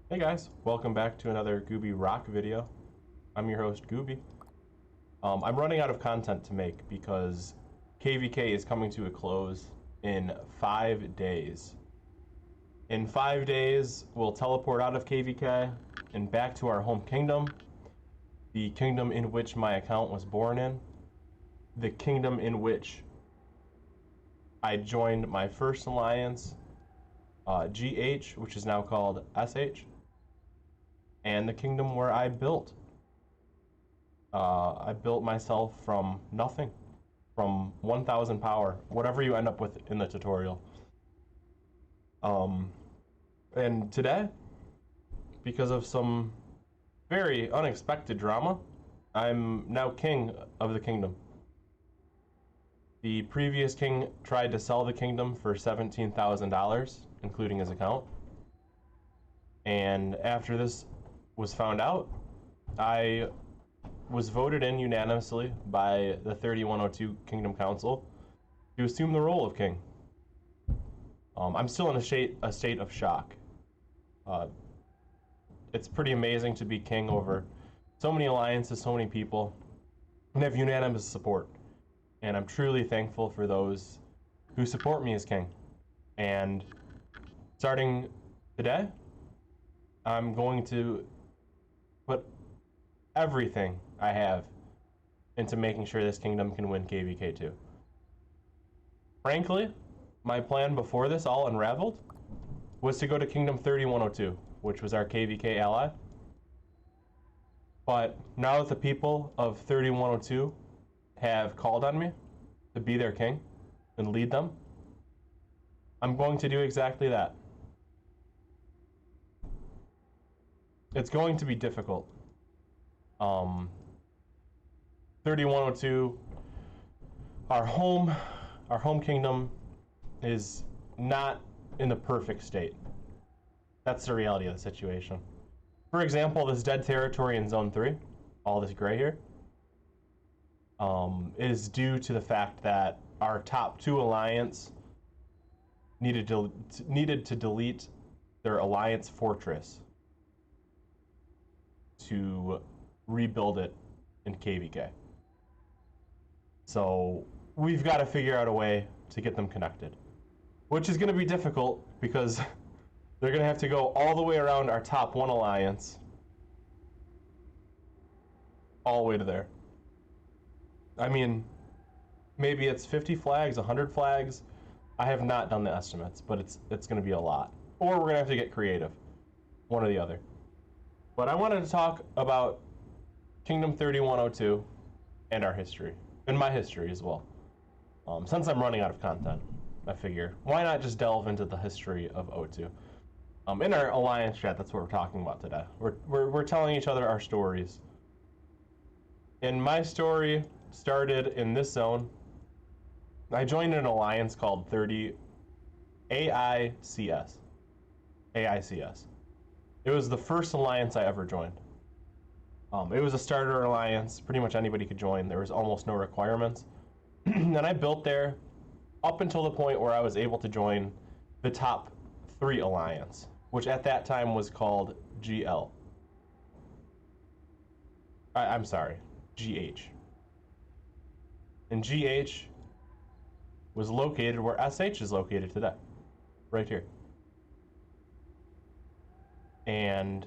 Hey guys, welcome back to another Gooby Rock video. I'm your host, Gooby. I'm running out of content to make because KVK is coming to a close in 5 days. In 5 days, we'll teleport out of KVK and back to our home kingdom, the kingdom in which my account was born in, the kingdom in which I joined my first alliance, GH, which is now called SH, and the kingdom where I built. I built myself from nothing, from 1,000 power, whatever you end up with in the tutorial. And today, because of some very unexpected drama, I'm now king of the kingdom. The previous king tried to sell the kingdom for $17,000, including his account. And after this was found out, I was voted in unanimously by the 3102 Kingdom Council to assume the role of king. I'm still in a state of shock. It's pretty amazing to be king over so many alliances, so many people, and have unanimous support. And I'm truly thankful for those who support me as king. And starting today, I'm going to put everything I have into making sure this kingdom can win KVK 2. Frankly, my plan before this all unraveled was to go to Kingdom 3102, which was our KVK ally. But now that the people of 3102 have called on me to be their king and lead them, I'm going to do exactly that. It's going to be difficult. 3102, our home kingdom is not in the perfect state. That's the reality of the situation. For example, this dead territory in Zone 3, all this gray here, is due to the fact that our top 2 alliance needed to delete their alliance fortress to rebuild it in KVK. So we've got to figure out a way to get them connected, which is going to be difficult because they're going to have to go all the way around our top 1 alliance, all the way to there. I mean, maybe it's 50 flags, 100 flags. I have not done the estimates, but it's going to be a lot. Or we're going to have to get creative, one or the other. But I wanted to talk about Kingdom 3102 and our history, and my history as well. Since I'm running out of content, I figure, why not just delve into the history of O2? In our alliance chat, that's what we're talking about today. We're telling each other our stories. And my story started in this zone. I joined an alliance called AICS. AICS. It was the first alliance I ever joined. It was a starter alliance. Pretty much anybody could join. There was almost no requirements. And I built there up until the point where I was able to join the top 3 alliance, which at that time was called GL. I'm sorry, GH. And GH was located where SH is located today, right here. And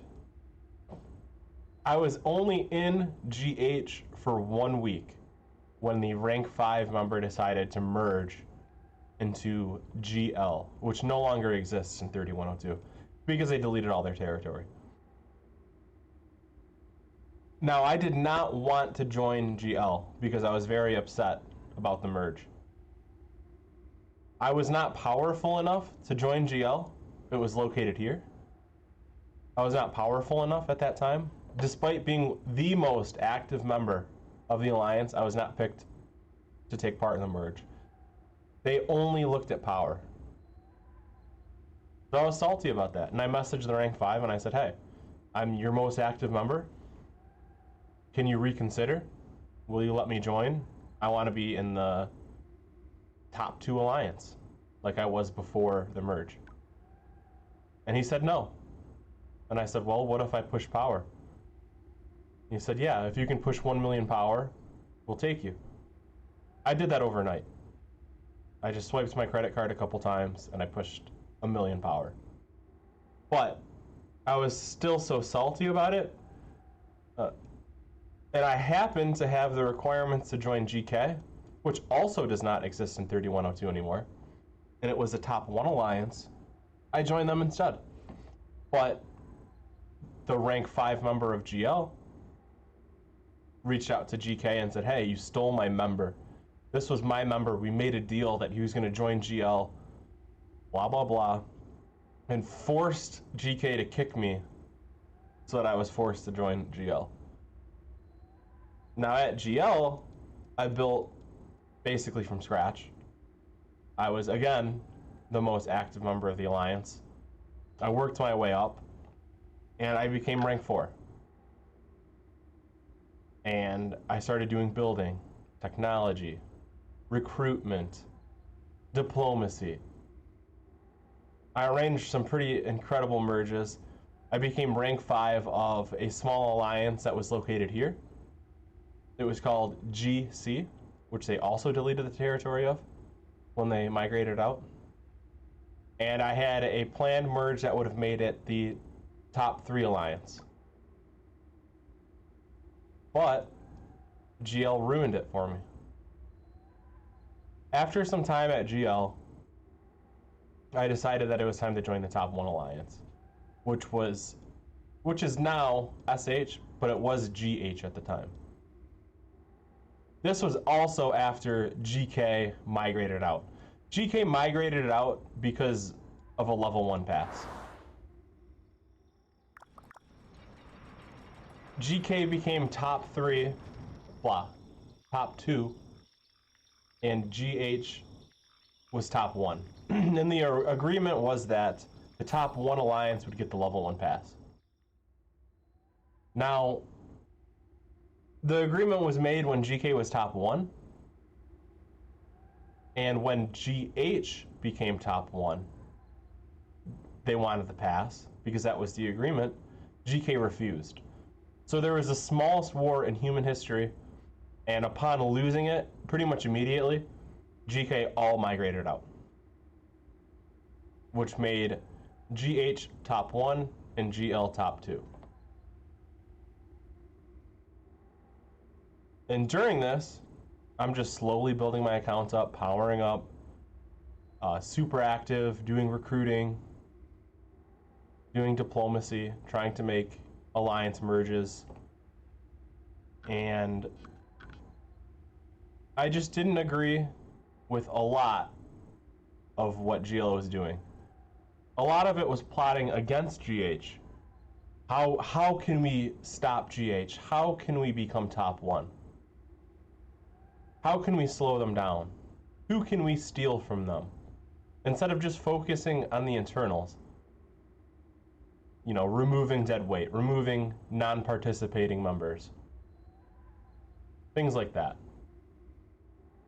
I was only in GH for 1 week when the rank 5 member decided to merge into GL, which no longer exists in 3102 because they deleted all their territory. Now, I did not want to join GL because I was very upset about the merge. I was not powerful enough to join GL. It was located here. I was not powerful enough at that time. Despite being the most active member of the alliance, I was not picked to take part in the merge. They only looked at power. So I was salty about that. And I messaged the rank 5 and I said, hey, I'm your most active member. Can you reconsider? Will you let me join? I want to be in the top 2 alliance like I was before the merge. And he said no. And I said, well, what if I push power? He said, yeah, if you can push 1 million power, we'll take you. I did that overnight. I just swiped my credit card a couple times and I pushed 1 million power. But I was still so salty about it. And I happened to have the requirements to join GK, which also does not exist in 3102 anymore. And it was a top 1 alliance. I joined them instead. But the rank 5 member of GL reached out to GK and said, hey, you stole my member. This was my member. We made a deal that he was going to join GL, blah, blah, blah, and forced GK to kick me so that I was forced to join GL. Now at GL, I built basically from scratch. I was, again, the most active member of the Alliance. I worked my way up, and I became rank 4. And I started doing building, technology, recruitment, diplomacy. I arranged some pretty incredible merges. I became rank 5 of a small alliance that was located here. It was called GC, which they also deleted the territory of when they migrated out. And I had a planned merge that would have made it the top 3 alliance. But GL ruined it for me. After some time at GL, I decided that it was time to join the top 1 alliance, which is now SH, but it was GH at the time. This was also after GK migrated out. GK migrated it out because of a level 1 pass. GK became top 3, top 2, and GH was top 1. And the agreement was that the top 1 alliance would get the level 1 pass. Now, the agreement was made when GK was top 1, and when GH became top 1, they wanted the pass, because that was the agreement. GK refused. So there was the smallest war in human history, and upon losing it, pretty much immediately, GK all migrated out, which made GH top 1 and GL top 2. And during this, I'm just slowly building my accounts up, powering up, super active, doing recruiting, doing diplomacy, trying to make alliance merges. And I just didn't agree with a lot of what GL was doing. A lot of it was plotting against GH. How can we stop GH? How can we become top 1? How can we slow them down? Who can we steal from them? Instead of just focusing on the internals. You know, removing dead weight, removing non-participating members. Things like that.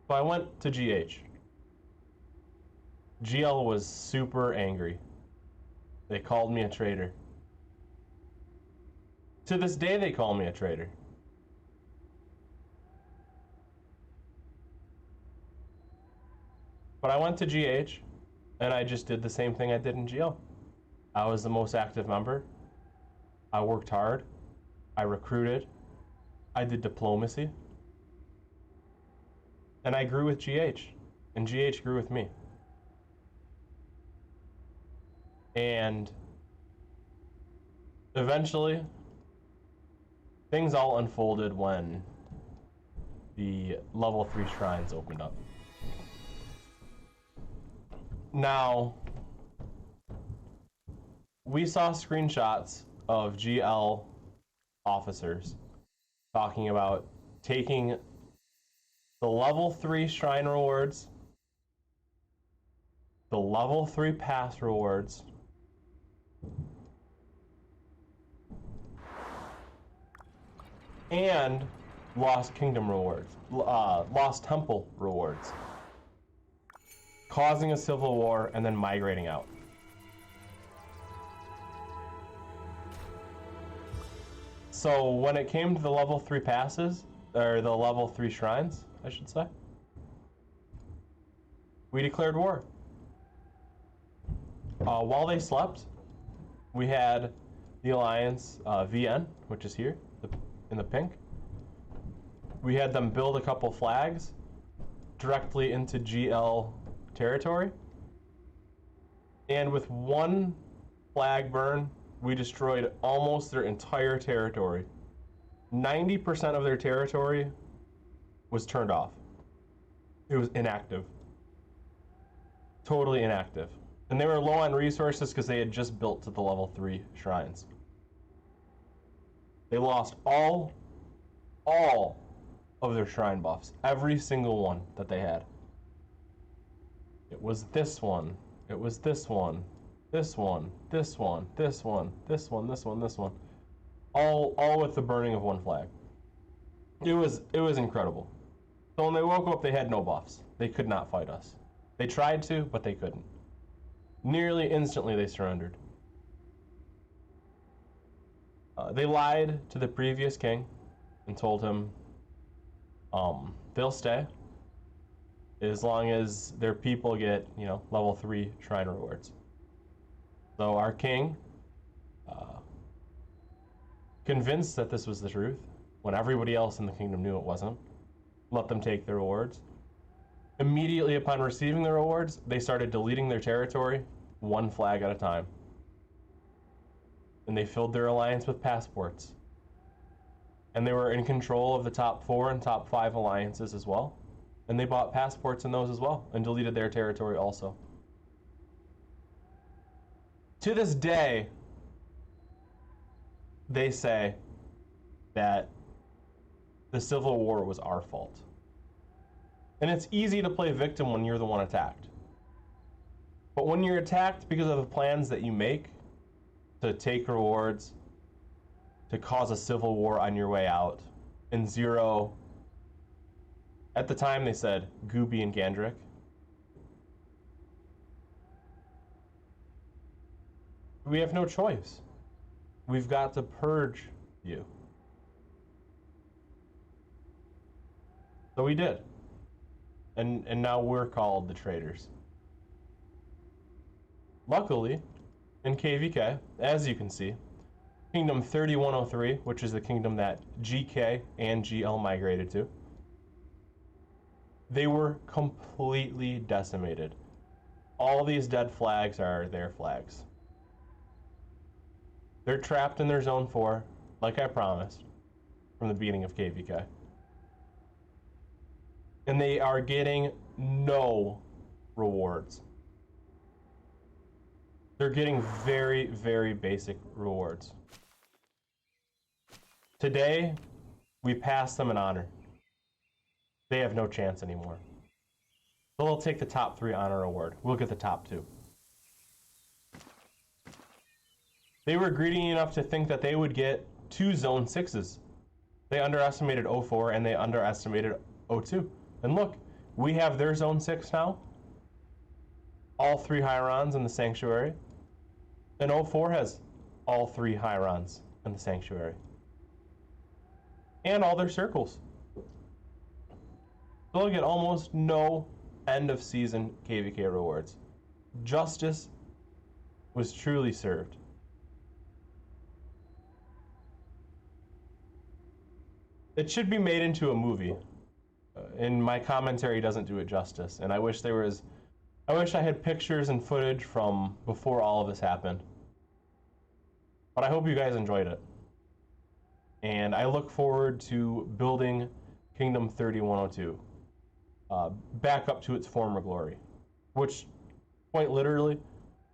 So I went to GH. GL was super angry. They called me a traitor. To this day, they call me a traitor. But I went to GH, and I just did the same thing I did in GL. I was the most active member. I worked hard. I recruited. I did diplomacy. And I grew with GH, and GH grew with me. And eventually, things all unfolded when the level 3 shrines opened up. Now, we saw screenshots of GL officers talking about taking the level 3 shrine rewards, the level 3 pass rewards, and Lost Kingdom rewards, Lost Temple rewards, causing a civil war and then migrating out. So when it came to the level 3 passes, or the level 3 shrines, I should say, we declared war. While they slept, we had the Alliance VN, which is here in the pink. We had them build a couple flags directly into GL territory. And with one flag burn, we destroyed almost their entire territory. 90% of their territory was turned off. It was inactive. Totally inactive. And they were low on resources because they had just built to the level 3 shrines. They lost all of their shrine buffs. Every single one that they had. It was this one. It was this one. This one. This one. This one. This one. This one. This one. All with the burning of one flag. It was incredible. So when they woke up, they had no buffs. They could not fight us. They tried to, but they couldn't. Nearly instantly, they surrendered. They lied to the previous king and told him they'll stay as long as their people get, level 3 shrine rewards. So our king, convinced that this was the truth, when everybody else in the kingdom knew it wasn't, let them take their rewards. Immediately upon receiving the rewards, they started deleting their territory, one flag at a time. And they filled their alliance with passports. And they were in control of the top 4 and top 5 alliances as well. And they bought passports in those as well, and deleted their territory also. To this day, they say that the Civil War was our fault. And it's easy to play victim when you're the one attacked. But when you're attacked because of the plans that you make to take rewards, to cause a civil war on your way out, and zero, at the time they said Gooby and Gandrick. We have no choice. We've got to purge you. So we did. And now we're called the traitors. Luckily, in KVK, as you can see, Kingdom 3103, which is the kingdom that GK and GL migrated to, they were completely decimated. All these dead flags are their flags. They're trapped in their Zone 4, like I promised, from the beginning of KVK. And they are getting no rewards. They're getting very, very basic rewards. Today, we pass them in honor. They have no chance anymore. They'll take the top 3 honor award. We'll get the top 2. They were greedy enough to think that they would get 2 Zone 6s. They underestimated 04 and they underestimated 02. And look, we have their Zone 6 now. All 3 Hyrons in the Sanctuary. And 04 has all 3 Hyrons in the Sanctuary. And all their circles. They'll get almost no end of season KVK rewards. Justice was truly served. It should be made into a movie. And my commentary doesn't do it justice. And I wish I had pictures and footage from before all of this happened. But I hope you guys enjoyed it. And I look forward to building Kingdom 3102 back up to its former glory, which quite literally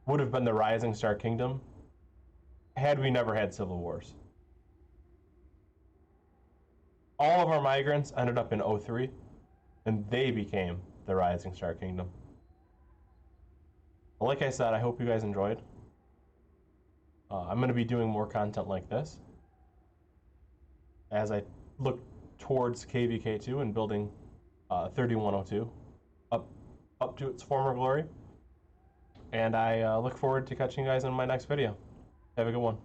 would have been the Rising Star Kingdom had we never had civil wars. All of our migrants ended up in 03, and they became the Rising Star Kingdom. Like I said, I hope you guys enjoyed. I'm going to be doing more content like this as I look towards KVK2 and building 3102 up to its former glory. And I look forward to catching you guys in my next video. Have a good one.